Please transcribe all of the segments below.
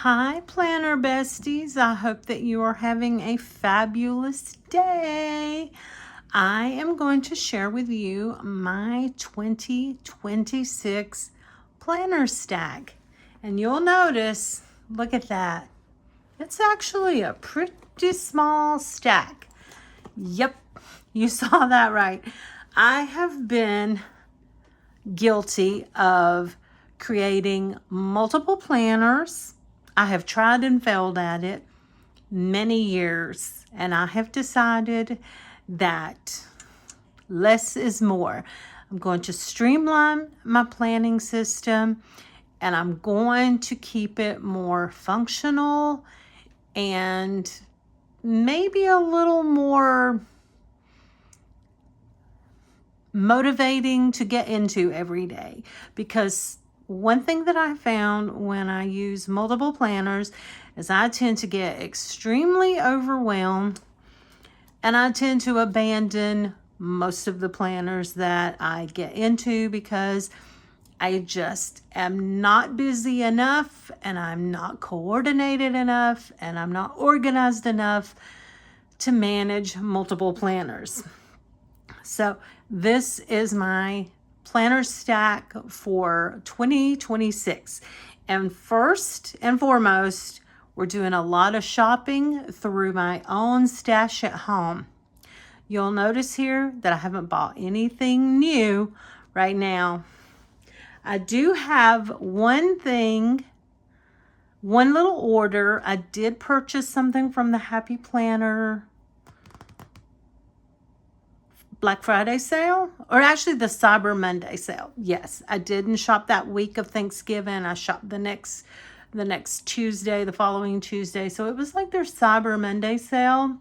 Hi, planner besties. I hope that you are having a fabulous day. I am going to share with you my 2026 planner stack. And you'll notice, look at that. It's actually a pretty small stack. Yep, you saw that right. I have been guilty of creating multiple planners. I have tried and failed at it many years, and I have decided that less is more. I'm going to streamline my planning system, and I'm going to keep it more functional and maybe a little more motivating to get into every day. Because one thing that I found when I use multiple planners is I tend to get extremely overwhelmed, and I tend to abandon most of the planners that I get into because I just am not busy enough, and I'm not coordinated enough, and I'm not organized enough to manage multiple planners. So this is my planner stack for 2026. And first and foremost, we're doing a lot of shopping through my own stash at home. You'll notice here that I haven't bought anything new right now. I do have one thing, one little order. I did purchase something from the Happy Planner Black Friday sale, or actually the Cyber Monday sale. Yes, I didn't shop that week of Thanksgiving. I shopped the next Tuesday, the following Tuesday. So it was like their Cyber Monday sale.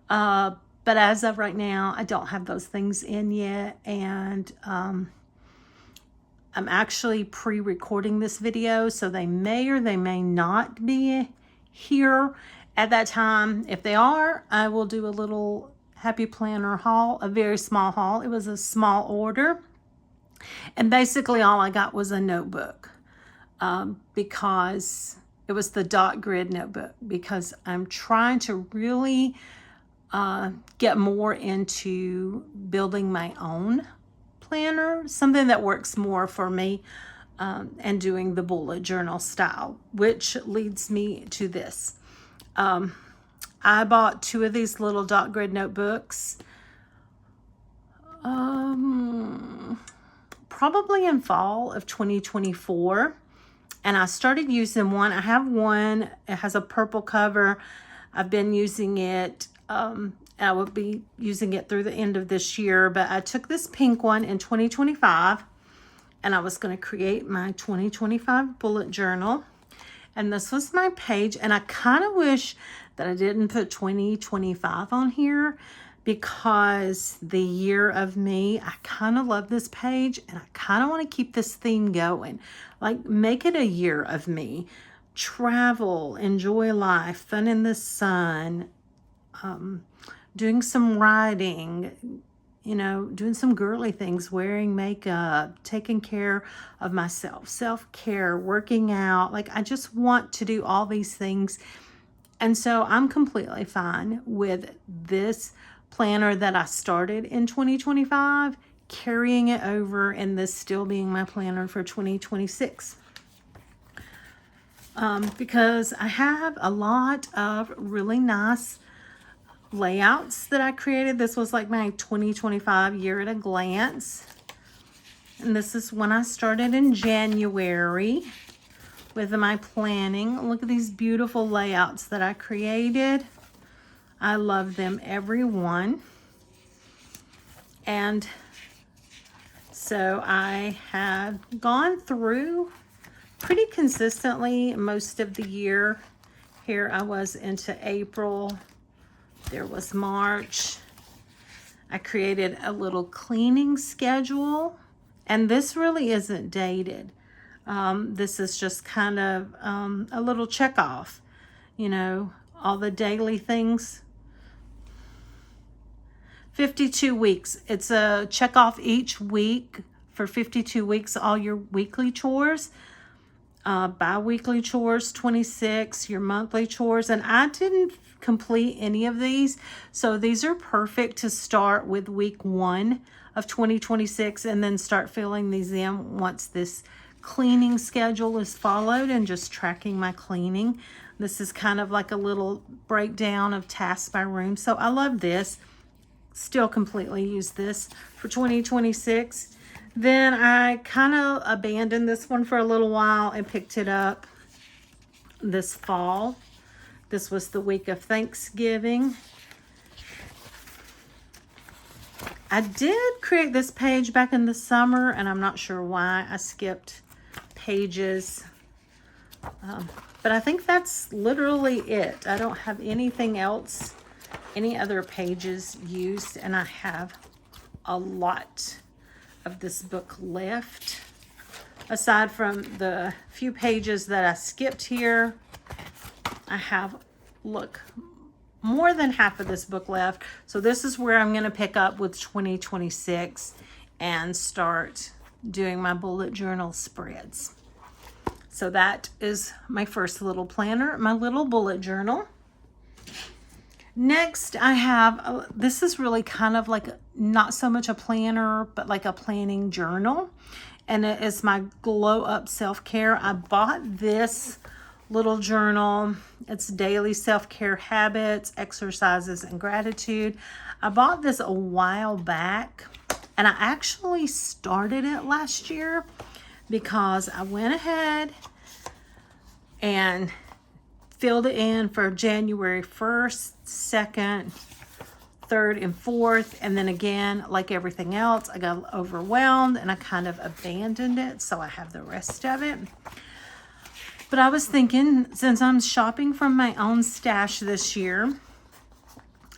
But as of right now, I don't have those things in yet. And I'm actually pre-recording this video, so they may or they may not be here at that time. If they are, I will do a little Happy Planner haul, a very small haul. It was a small order. And basically all I got was a notebook because it was the dot grid notebook, because I'm trying to really get more into building my own planner, something that works more for me, and doing the bullet journal style, which leads me to this. I bought 2 of these little dot grid notebooks probably in fall of 2024, and I started using one. I have one, it has a purple cover. I've been using it, I will be using it through the end of this year, but I took this pink one in 2025, and I was going to create my 2025 bullet journal. And this was my page, and I kind of wish that I didn't put 2025 on here, because the year of me, I kind of love this page, and I kind of want to keep this theme going. Like, make it a year of me. Travel, enjoy life, fun in the sun, doing some writing, you know, doing some girly things, wearing makeup, taking care of myself, self-care, working out. Like, I just want to do all these things. And so I'm completely fine with this planner that I started in 2025, carrying it over, and this still being my planner for 2026. Because I have a lot of really nice layouts that I created. This was like my 2025 year at a glance. And this is when I started in January with my planning. Look at these beautiful layouts that I created. I love them, every one. And so I have gone through pretty consistently most of the year. Here I was into April. There was March. I created a little cleaning schedule, and this really isn't dated. This is just kind of a little check off, you know, all the daily things. 52 weeks. It's a check off each week for 52 weeks, all your weekly chores. bi-weekly chores, 26, your monthly chores, and I didn't complete any of these. So these are perfect to start with week 1 of 2026 and then start filling these in once this cleaning schedule is followed and just tracking my cleaning. This is kind of like a little breakdown of tasks by room. So I love this. Still completely use this for 2026. Then I kind of abandoned this one for a little while and picked it up this fall. This was the week of Thanksgiving. I did create this page back in the summer, and I'm not sure why I skipped pages. But I think that's literally it. I don't have anything else, any other pages used, and I have a lot of this book left. Aside from the few pages that I skipped here, I have, look, more than half of this book left. So this is where I'm going to pick up with 2026 and start doing my bullet journal spreads. So that is my first little planner, my little bullet journal. Next, I have, this is really kind of like not so much a planner, but like a planning journal. And it is my Glow Up Self-Care. I bought this little journal. It's daily self-care habits, exercises, and gratitude. I bought this a while back, and I actually started it last year because I went ahead and filled it in for January 1st, 2nd, 3rd, and 4th. And then again, like everything else, I got overwhelmed and I kind of abandoned it. So I have the rest of it. But I was thinking, since I'm shopping from my own stash this year,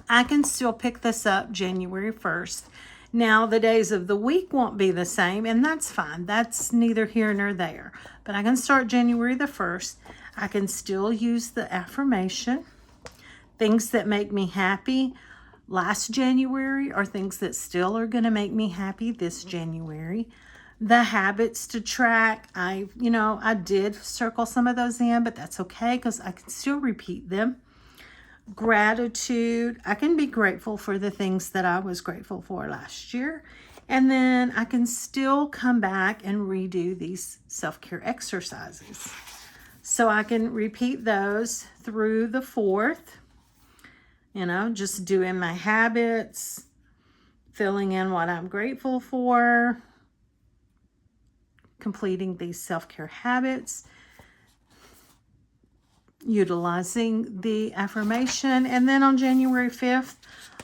I can still pick this up January 1st. Now, the days of the week won't be the same, and that's fine. That's neither here nor there. But I can start January the 1st. I can still use the affirmation. Things that make me happy last January are things that still are going to make me happy this January. The habits to track, I did circle some of those in, but that's okay because I can still repeat them. Gratitude, I can be grateful for the things that I was grateful for last year. And then I can still come back and redo these self-care exercises. So I can repeat those through the 4th, just doing my habits, filling in what I'm grateful for, completing these self-care habits, utilizing the affirmation. And then on January 5th,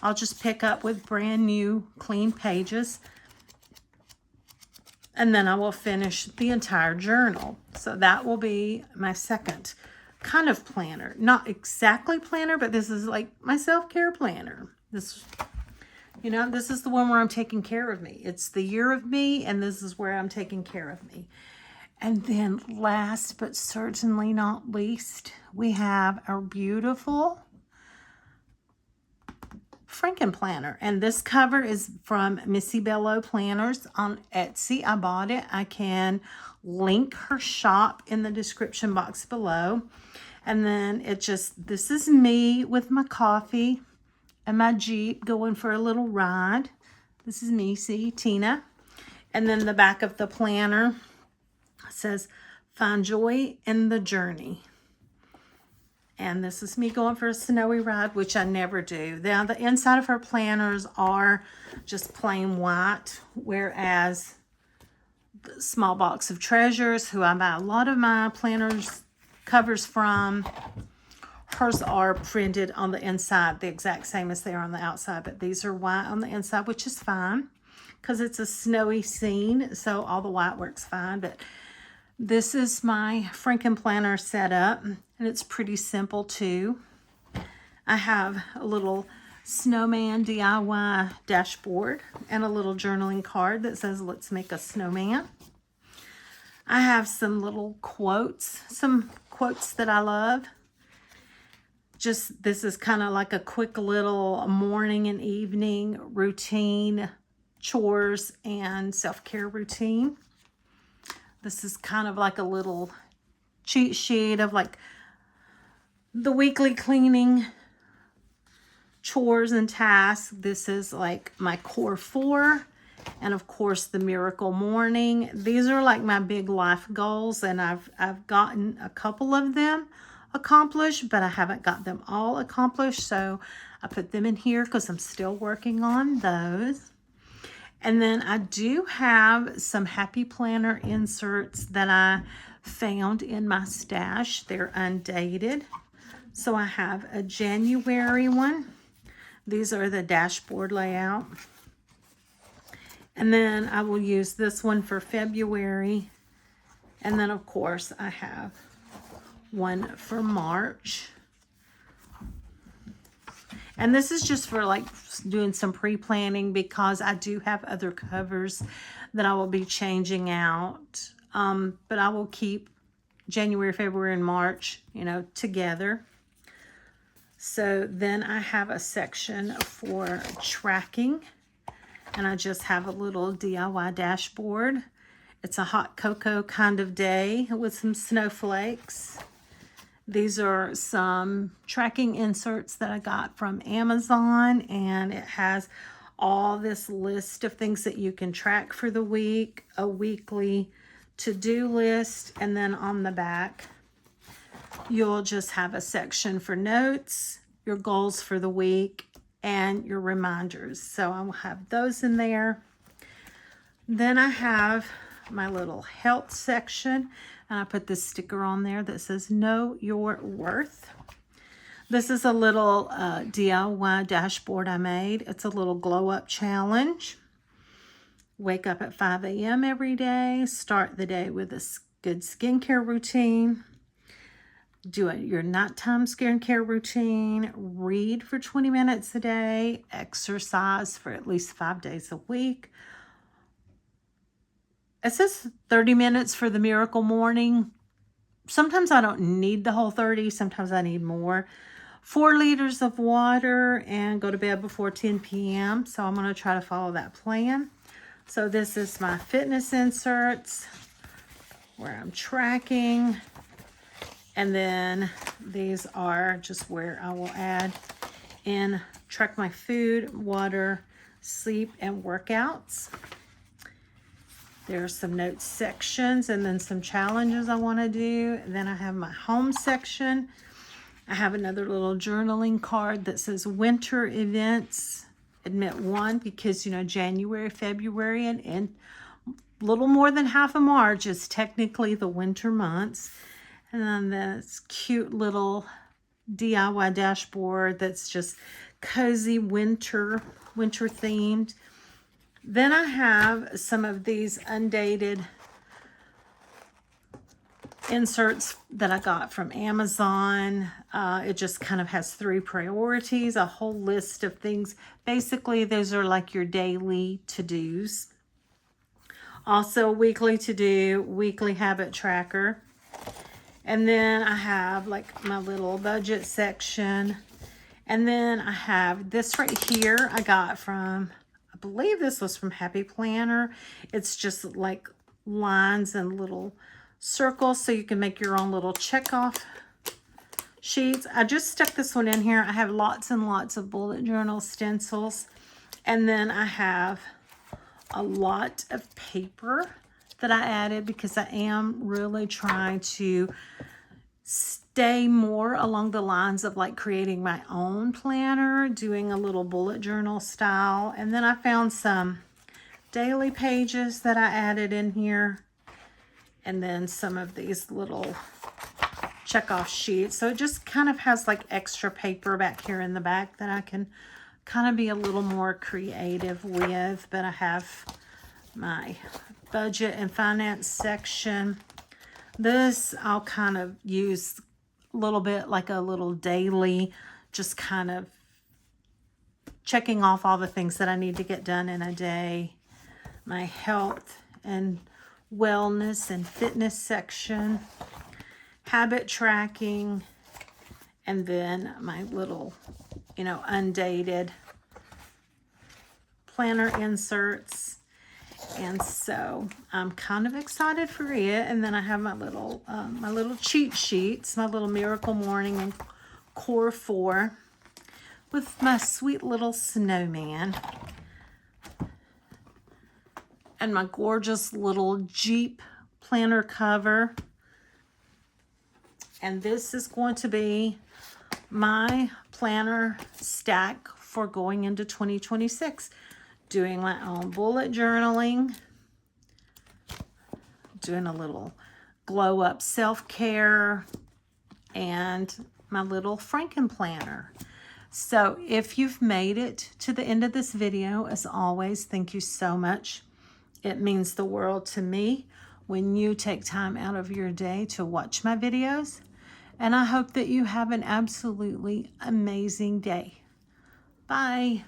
I'll just pick up with brand new clean pages. And then I will finish the entire journal. So that will be my second kind of planner. Not exactly planner, but this is like my self-care planner. This is the one where I'm taking care of me. It's the year of me, and this is where I'm taking care of me. And then last but certainly not least, we have our beautiful Franken planner. And this cover is from Missy Bello Planners on Etsy. I bought it. I can link her shop in the description box below. And then this is me with my coffee and my Jeep going for a little ride. This is me, see, Tina. And then the back of the planner says, find joy in the journey. And this is me going for a snowy ride, which I never do. Now, the inside of her planners are just plain white, whereas the Small Box of Treasures, who I buy a lot of my planners covers from, hers are printed on the inside, the exact same as they are on the outside, but these are white on the inside, which is fine because it's a snowy scene, so all the white works fine. But this is my Franken planner setup, and it's pretty simple too. I have a little snowman DIY dashboard and a little journaling card that says, let's make a snowman. I have some little quotes, that I love. This is kind of like a quick little morning and evening routine, chores and self-care routine. This is kind of like a little cheat sheet of like the weekly cleaning chores and tasks. This is like my core 4, and of course the miracle morning. These are like my big life goals, and I've gotten a couple of them accomplished, but I haven't got them all accomplished, so I put them in here because I'm still working on those. And then I do have some Happy Planner inserts that I found in my stash. They're undated. So I have a January one. These are the dashboard layout. And then I will use this one for February. And then of course I have one for March. And this is just for like doing some pre-planning, because I do have other covers that I will be changing out. But I will keep January, February, and March, you know, together. So then I have a section for tracking, and I just have a little DIY dashboard. It's a hot cocoa kind of day with some snowflakes. These are some tracking inserts that I got from Amazon, and it has all this list of things that you can track for the week, a weekly to-do list, and then on the back, you'll just have a section for notes, your goals for the week, and your reminders. So I will have those in there. Then I have my little health section, and I put this sticker on there that says Know Your Worth. This is a little DIY dashboard I made. It's a little glow up challenge. Wake up at 5 a.m. every day. Start the day with a good skincare routine. Do your nighttime skincare routine. Read for 20 minutes a day. Exercise for at least 5 days a week. It says 30 minutes for the miracle morning. Sometimes I don't need the whole 30. Sometimes I need more. 4 liters of water, and go to bed before 10 p.m. So I'm going to try to follow that plan. So this is my fitness inserts where I'm tracking. And then these are just where I will add in, track my food, water, sleep, and workouts. There are some notes sections, and then some challenges I want to do. And then I have my home section. I have another little journaling card that says winter events. Admit 1, because, you know, January, February, and little more than half of March is technically the winter months. And then this cute little DIY dashboard that's just cozy winter themed. Then I have some of these undated inserts that I got from Amazon. It just kind of has 3 priorities, a whole list of things. Basically, those are like your daily to-dos. Also, weekly to-do, weekly habit tracker. And then I have like my little budget section. And then I have this right here I got from, I believe this was from Happy Planner. It's just like lines and little circles, so you can make your own little check off sheets. I just stuck this one in here. I have lots and lots of bullet journal stencils, and then I have a lot of paper that I added because I am really trying to stay more along the lines of like creating my own planner, doing a little bullet journal style. And then I found some daily pages that I added in here, and then some of these little check-off sheets. So it just kind of has like extra paper back here in the back that I can kind of be a little more creative with. But I have my budget and finance section. This I'll kind of use a little bit like a little daily, just kind of checking off all the things that I need to get done in a day. My health and wellness and fitness section, habit tracking, and then my little, you know, undated planner inserts. And so I'm kind of excited for it. And then I have my little cheat sheets, my little Miracle Morning and Core 4 with my sweet little snowman and my gorgeous little Jeep planner cover. And this is going to be my planner stack for going into 2026. Doing my own bullet journaling, doing a little glow up self-care, and my little Franken planner. So if you've made it to the end of this video, as always, thank you so much. It means the world to me when you take time out of your day to watch my videos. And I hope that you have an absolutely amazing day. Bye.